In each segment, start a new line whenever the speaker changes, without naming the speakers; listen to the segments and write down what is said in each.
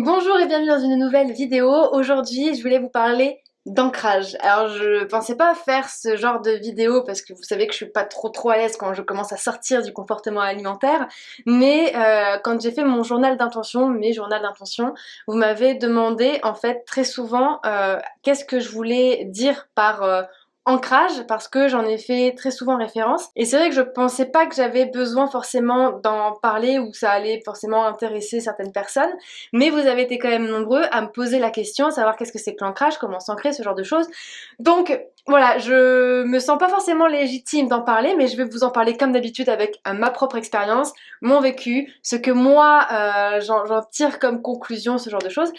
Bonjour et bienvenue dans une nouvelle vidéo. Aujourd'hui, je voulais vous parler d'ancrage. Alors, je pensais pas faire ce genre de vidéo parce que vous savez que je suis pas trop à l'aise quand je commence à sortir du comportement alimentaire. Mais quand j'ai fait mon journal d'intention, mes journaux d'intention, vous m'avez demandé en fait très souvent qu'est-ce que je voulais dire par ancrage, parce que j'en ai fait très souvent référence. Et c'est vrai que je pensais pas que j'avais besoin forcément d'en parler ou que ça allait forcément intéresser certaines personnes. Mais vous avez été quand même nombreux à me poser la question, à savoir qu'est-ce que c'est que l'ancrage, comment s'ancrer, ce genre de choses. Donc voilà, je me sens pas forcément légitime d'en parler, mais je vais vous en parler comme d'habitude avec ma propre expérience, mon vécu, ce que moi j'en tire comme conclusion, ce genre de choses,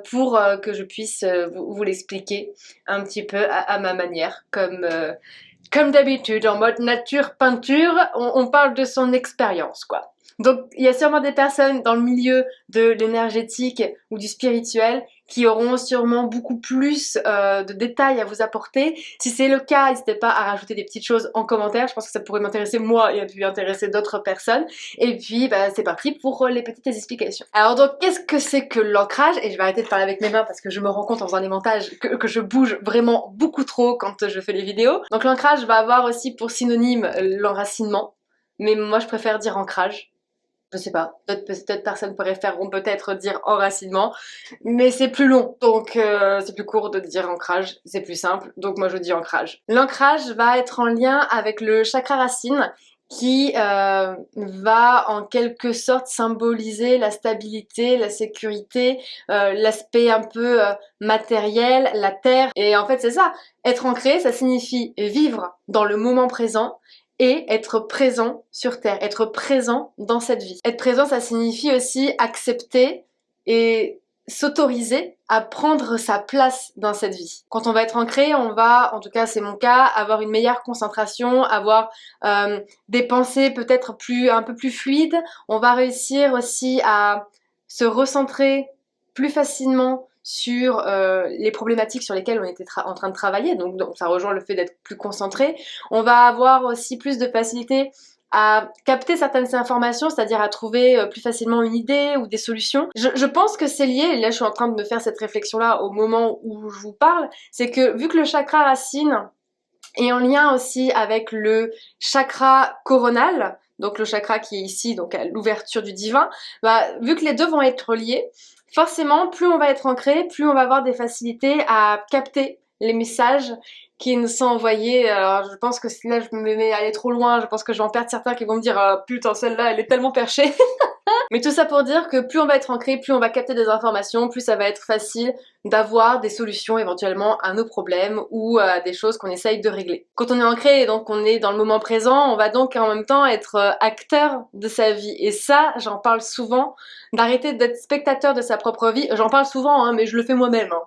pour que je puisse vous l'expliquer un petit peu à ma manière, comme d'habitude, en mode nature peinture, on parle de son expérience, quoi. Donc il y a sûrement des personnes dans le milieu de l'énergétique ou du spirituel qui auront sûrement beaucoup plus de détails à vous apporter. Si c'est le cas, n'hésitez pas à rajouter des petites choses en commentaire. Je pense que ça pourrait m'intéresser moi et puis intéresser d'autres personnes. Et puis c'est parti pour les petites explications. Alors donc qu'est-ce que c'est que l'ancrage? Et je vais arrêter de parler avec mes mains parce que je me rends compte en faisant des montages que je bouge vraiment beaucoup trop quand je fais les vidéos. Donc l'ancrage va avoir aussi pour synonyme l'enracinement. Mais moi je préfère dire ancrage. Je sais pas, d'autres personnes préféreront peut-être dire enracinement, mais c'est plus long, donc c'est plus court de dire ancrage, c'est plus simple, donc moi je dis ancrage. L'ancrage va être en lien avec le chakra racine qui va en quelque sorte symboliser la stabilité, la sécurité, l'aspect un peu matériel, la terre, et en fait c'est ça, être ancré ça signifie vivre dans le moment présent, et être présent sur Terre, être présent dans cette vie. Être présent, ça signifie aussi accepter et s'autoriser à prendre sa place dans cette vie. Quand on va être ancré, on va, en tout cas c'est mon cas, avoir une meilleure concentration, avoir des pensées peut-être un peu plus fluides. On va réussir aussi à se recentrer plus facilement sur les problématiques sur lesquelles on était en train de travailler, donc ça rejoint le fait d'être plus concentré. On va avoir aussi plus de facilité à capter certaines informations, c'est-à-dire à trouver plus facilement une idée ou des solutions. Je pense que c'est lié, et là je suis en train de me faire cette réflexion-là au moment où je vous parle, c'est que vu que le chakra racine est en lien aussi avec le chakra coronal, donc le chakra qui est ici, donc à l'ouverture du divin, vu que les deux vont être liés, forcément, plus on va être ancré, plus on va avoir des facilités à capter les messages qui nous sont envoyés. Alors je pense que là je me mets à aller trop loin, je pense que je vais en perdre certains qui vont me dire ah, putain celle-là elle est tellement perchée. Mais tout ça pour dire que plus on va être ancré, plus on va capter des informations, plus ça va être facile d'avoir des solutions éventuellement à nos problèmes ou à des choses qu'on essaye de régler. Quand on est ancré et donc on est dans le moment présent, on va donc en même temps être acteur de sa vie. Et ça, j'en parle souvent, d'arrêter d'être spectateur de sa propre vie. J'en parle souvent, hein, mais je le fais moi-même. Hein,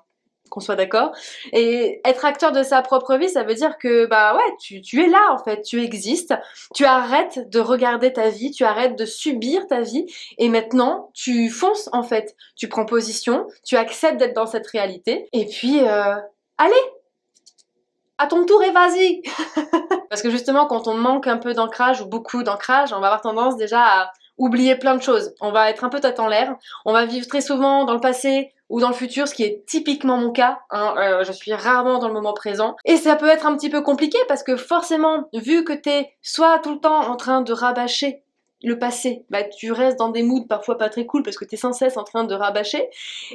qu'on soit d'accord. Et être acteur de sa propre vie, ça veut dire que bah ouais, tu es là en fait, tu existes, tu arrêtes de regarder ta vie, tu arrêtes de subir ta vie, et maintenant tu fonces en fait, tu prends position, tu acceptes d'être dans cette réalité, et puis allez, à ton tour et vas-y. Parce que justement quand on manque un peu d'ancrage ou beaucoup d'ancrage, on va avoir tendance déjà à oublier plein de choses. On va être un peu tête en l'air, on va vivre très souvent dans le passé ou dans le futur, ce qui est typiquement mon cas, hein, je suis rarement dans le moment présent. Et ça peut être un petit peu compliqué parce que forcément, vu que t'es soit tout le temps en train de rabâcher le passé, bah tu restes dans des moods parfois pas très cool parce que t'es sans cesse en train de rabâcher.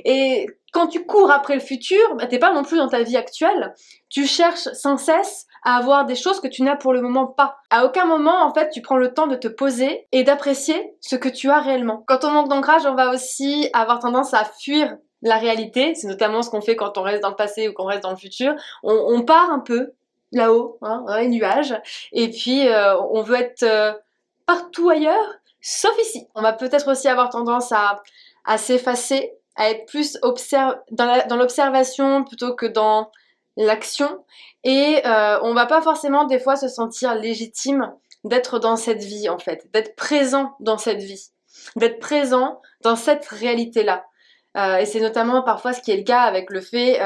Et quand tu cours après le futur, bah t'es pas non plus dans ta vie actuelle. Tu cherches sans cesse à avoir des choses que tu n'as pour le moment pas. À aucun moment, en fait, tu prends le temps de te poser et d'apprécier ce que tu as réellement. Quand on manque d'ancrage, on va aussi avoir tendance à fuir la réalité. C'est notamment ce qu'on fait quand on reste dans le passé ou qu'on reste dans le futur. On part un peu là-haut, hein, dans les nuages, et puis on veut être partout ailleurs, sauf ici. On va peut-être aussi avoir tendance à s'effacer, à être plus dans l'observation plutôt que dans l'action, et on va pas forcément des fois se sentir légitime d'être dans cette vie en fait, d'être présent dans cette vie, d'être présent dans cette réalité-là. Et c'est notamment parfois ce qui est le cas avec le fait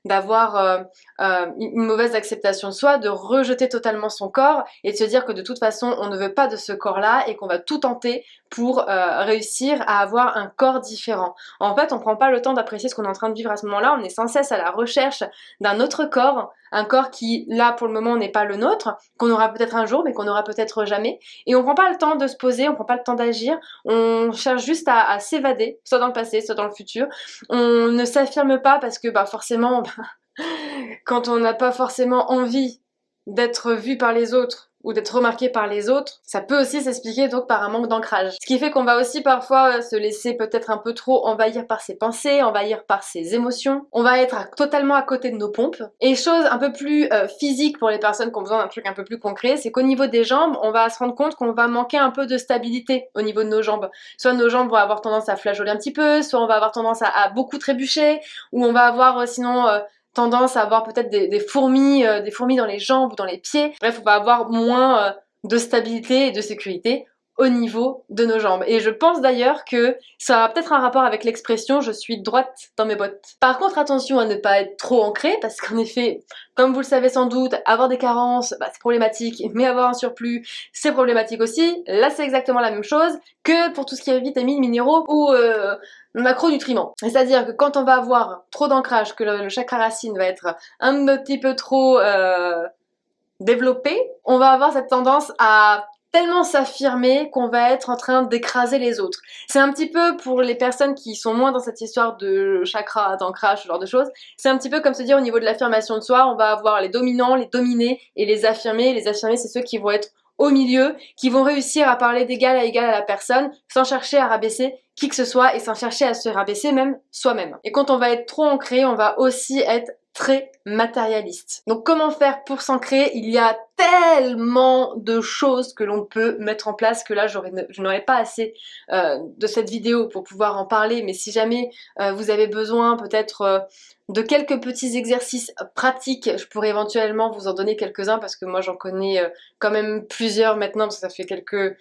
d'avoir une mauvaise acceptation de soi, de rejeter totalement son corps et de se dire que de toute façon on ne veut pas de ce corps-là et qu'on va tout tenter pour réussir à avoir un corps différent. En fait, on prend pas le temps d'apprécier ce qu'on est en train de vivre à ce moment-là, on est sans cesse à la recherche d'un autre corps, un corps qui, là, pour le moment, n'est pas le nôtre, qu'on aura peut-être un jour, mais qu'on n'aura peut-être jamais. Et on prend pas le temps de se poser, on prend pas le temps d'agir, on cherche juste à s'évader, soit dans le passé, soit dans le futur. On ne s'affirme pas parce que, forcément, quand on n'a pas forcément envie d'être vu par les autres, ou d'être remarqué par les autres, ça peut aussi s'expliquer donc par un manque d'ancrage. Ce qui fait qu'on va aussi parfois se laisser peut-être un peu trop envahir par ses pensées, envahir par ses émotions. On va être totalement à côté de nos pompes. Et chose un peu plus physique pour les personnes qui ont besoin d'un truc un peu plus concret, c'est qu'au niveau des jambes, on va se rendre compte qu'on va manquer un peu de stabilité au niveau de nos jambes. Soit nos jambes vont avoir tendance à flageoler un petit peu, soit on va avoir tendance à beaucoup trébucher, ou on va avoir sinon tendance à avoir peut-être des fourmis dans les jambes ou dans les pieds. Bref, on va avoir moins de stabilité et de sécurité au niveau de nos jambes. Et je pense d'ailleurs que ça a peut-être un rapport avec l'expression « je suis droite dans mes bottes ». Par contre, attention à ne pas être trop ancré, parce qu'en effet, comme vous le savez sans doute, avoir des carences, c'est problématique, mais avoir un surplus, c'est problématique aussi. Là, c'est exactement la même chose que pour tout ce qui est vitamines, minéraux ou macronutriments. C'est-à-dire que quand on va avoir trop d'ancrage, que le chakra racine va être un petit peu trop développé, on va avoir cette tendance à tellement s'affirmer qu'on va être en train d'écraser les autres. C'est un petit peu pour les personnes qui sont moins dans cette histoire de chakra, d'ancrage, ce genre de choses, c'est un petit peu comme se dire au niveau de l'affirmation de soi, on va avoir les dominants, les dominés et les affirmés. Les affirmés, c'est ceux qui vont être au milieu, qui vont réussir à parler d'égal à égal à la personne sans chercher à rabaisser qui que ce soit et sans chercher à se rabaisser même soi-même. Et quand on va être trop ancré, on va aussi être très matérialiste. Donc comment faire pour s'ancrer? Il y a tellement de choses que l'on peut mettre en place que là je n'aurais pas assez de cette vidéo pour pouvoir en parler, mais si jamais vous avez besoin peut-être de quelques petits exercices pratiques, je pourrais éventuellement vous en donner quelques-uns parce que moi j'en connais quand même plusieurs maintenant parce que ça fait quelques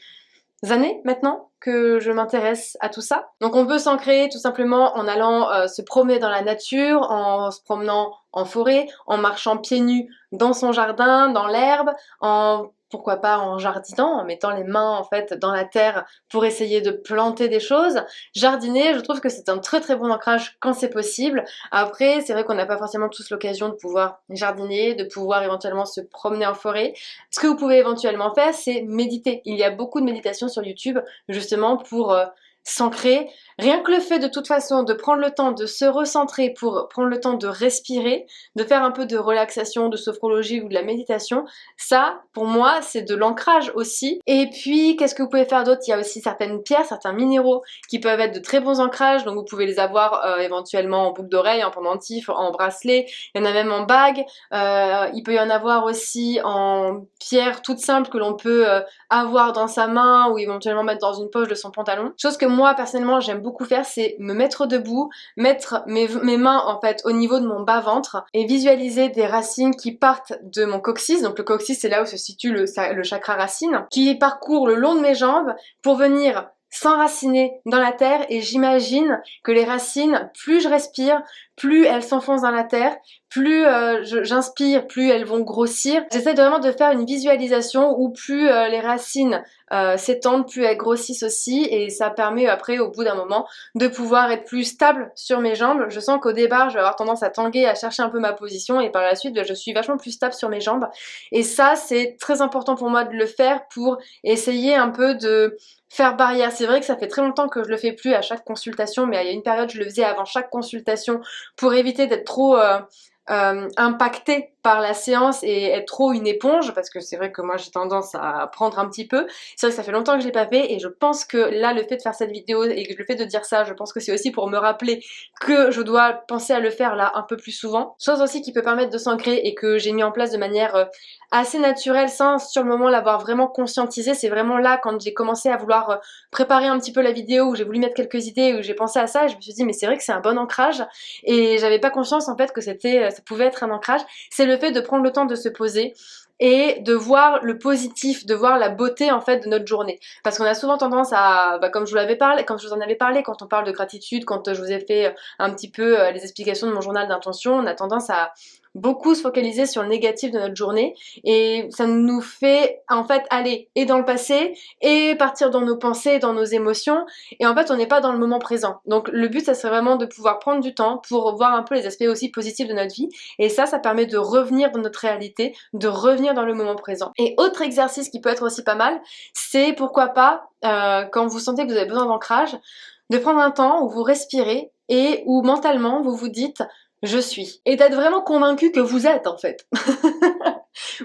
années maintenant que je m'intéresse à tout ça. Donc on peut s'ancrer tout simplement en allant se promener dans la nature, en se promenant en forêt, en marchant pieds nus dans son jardin, dans l'herbe, en pourquoi pas en jardinant, en mettant les mains en fait dans la terre pour essayer de planter des choses. Jardiner, je trouve que c'est un très très bon ancrage quand c'est possible. Après, c'est vrai qu'on n'a pas forcément tous l'occasion de pouvoir jardiner, de pouvoir éventuellement se promener en forêt. Ce que vous pouvez éventuellement faire, c'est méditer. Il y a beaucoup de méditations sur YouTube, justement pour s'ancrer. Rien que le fait de toute façon de prendre le temps de se recentrer pour prendre le temps de respirer, de faire un peu de relaxation, de sophrologie ou de la méditation, ça pour moi c'est de l'ancrage aussi. Et puis qu'est-ce que vous pouvez faire d'autre? Il y a aussi certaines pierres, certains minéraux qui peuvent être de très bons ancrages, donc vous pouvez les avoir éventuellement en boucle d'oreille, en pendentif, en bracelet, il y en a même en bague, il peut y en avoir aussi en pierre toute simple que l'on peut avoir dans sa main ou éventuellement mettre dans une poche de son pantalon. Chose que moi personnellement j'aime beaucoup faire, c'est me mettre debout, mettre mes mains en fait au niveau de mon bas-ventre et visualiser des racines qui partent de mon coccyx. Donc le coccyx c'est là où se situe le chakra racine, qui parcourt le long de mes jambes pour venir s'enraciner dans la terre. Et j'imagine que les racines, plus je respire, plus elles s'enfoncent dans la terre, plus j'inspire, plus elles vont grossir. J'essaie vraiment de faire une visualisation où plus les racines s'étendent, plus elles grossissent aussi, et ça permet après au bout d'un moment de pouvoir être plus stable sur mes jambes. Je sens qu'au départ je vais avoir tendance à tanguer, à chercher un peu ma position, et par la suite je suis vachement plus stable sur mes jambes, et ça c'est très important pour moi de le faire pour essayer un peu de faire barrière. C'est vrai que ça fait très longtemps que je le fais plus à chaque consultation, mais il y a une période je le faisais avant chaque consultation pour éviter d'être trop impactée par la séance et être trop une éponge, parce que c'est vrai que moi j'ai tendance à prendre un petit peu. C'est vrai que ça fait longtemps que je l'ai pas fait, et je pense que là le fait de faire cette vidéo et que le fait de dire ça, je pense que c'est aussi pour me rappeler que je dois penser à le faire là un peu plus souvent. Chose aussi qui peut permettre de s'ancrer et que j'ai mis en place de manière assez naturelle sans sur le moment l'avoir vraiment conscientisé. C'est vraiment là quand j'ai commencé à vouloir préparer un petit peu la vidéo, où j'ai voulu mettre quelques idées, où j'ai pensé à ça et je me suis dit mais c'est vrai que c'est un bon ancrage, et j'avais pas conscience en fait que ça pouvait être un ancrage. C'est le fait de prendre le temps de se poser et de voir le positif, de voir la beauté en fait de notre journée. Parce qu'on a souvent tendance à, comme je vous l'avais parlé, comme je vous en avais parlé, quand on parle de gratitude, quand je vous ai fait un petit peu les explications de mon journal d'intention, on a tendance à beaucoup se focaliser sur le négatif de notre journée et ça nous fait en fait aller et dans le passé et partir dans nos pensées, dans nos émotions et en fait on n'est pas dans le moment présent. Donc le but ça serait vraiment de pouvoir prendre du temps pour voir un peu les aspects aussi positifs de notre vie et ça permet de revenir dans notre réalité, de revenir dans le moment présent. Et autre exercice qui peut être aussi pas mal, c'est pourquoi pas quand vous sentez que vous avez besoin d'ancrage, de prendre un temps où vous respirez et où mentalement vous vous dites je suis. Et d'être vraiment convaincu que vous êtes en fait.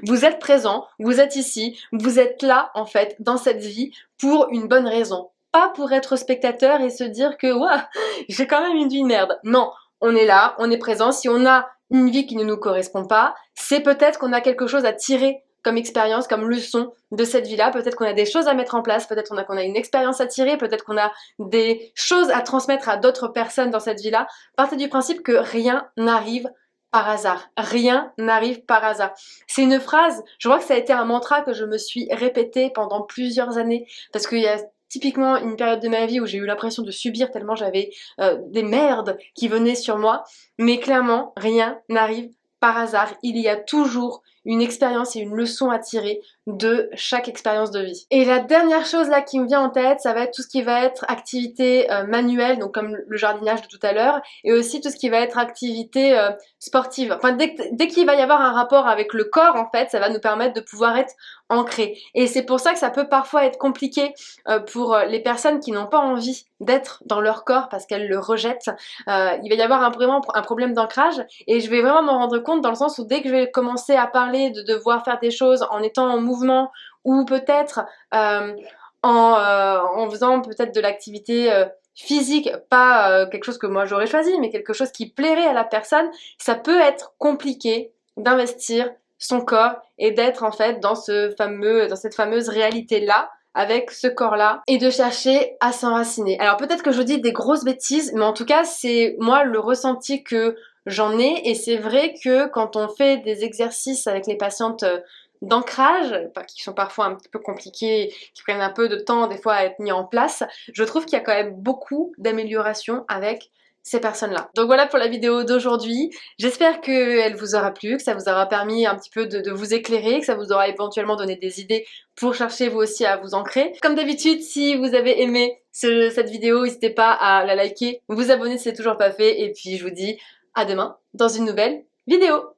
Vous êtes présent, vous êtes ici, vous êtes là en fait dans cette vie pour une bonne raison. Pas pour être spectateur et se dire que ouah, j'ai quand même une vie de merde. Non, on est là, on est présent. Si on a une vie qui ne nous correspond pas, c'est peut-être qu'on a quelque chose à tirer comme expérience, comme leçon de cette vie-là. Peut-être qu'on a des choses à mettre en place, peut-être qu'on a une expérience à tirer, peut-être qu'on a des choses à transmettre à d'autres personnes dans cette vie-là. Partez du principe que rien n'arrive par hasard. Rien n'arrive par hasard. C'est une phrase, je crois que ça a été un mantra que je me suis répété pendant plusieurs années, parce qu'il y a typiquement une période de ma vie où j'ai eu l'impression de subir tellement j'avais des merdes qui venaient sur moi, mais clairement, rien n'arrive par hasard. Il y a toujours une expérience et une leçon à tirer de chaque expérience de vie. Et la dernière chose là qui me vient en tête, ça va être tout ce qui va être activité manuelle, donc comme le jardinage de tout à l'heure, et aussi tout ce qui va être activité sportive. Enfin, dès qu'il va y avoir un rapport avec le corps, en fait, ça va nous permettre de pouvoir être ancré. Et c'est pour ça que ça peut parfois être compliqué pour les personnes qui n'ont pas envie d'être dans leur corps parce qu'elles le rejettent. Il va y avoir vraiment un problème d'ancrage et je vais vraiment m'en rendre compte dans le sens où dès que je vais commencer à parler de devoir faire des choses en étant en mouvement ou peut-être en faisant peut-être de l'activité physique, pas quelque chose que moi j'aurais choisi, mais quelque chose qui plairait à la personne, ça peut être compliqué d'investir son corps et d'être en fait dans cette fameuse réalité-là avec ce corps-là et de chercher à s'enraciner. Alors peut-être que je dis des grosses bêtises, mais en tout cas c'est moi le ressenti que j'en ai et c'est vrai que quand on fait des exercices avec les patientes d'ancrage, qui sont parfois un petit peu compliqués, qui prennent un peu de temps des fois à être mis en place, je trouve qu'il y a quand même beaucoup d'améliorations avec ces personnes-là. Donc voilà pour la vidéo d'aujourd'hui. J'espère qu'elle vous aura plu, que ça vous aura permis un petit peu de vous éclairer, que ça vous aura éventuellement donné des idées pour chercher vous aussi à vous ancrer. Comme d'habitude, si vous avez aimé cette vidéo, n'hésitez pas à la liker, vous abonner si c'est toujours pas fait, et puis je vous dis à demain dans une nouvelle vidéo.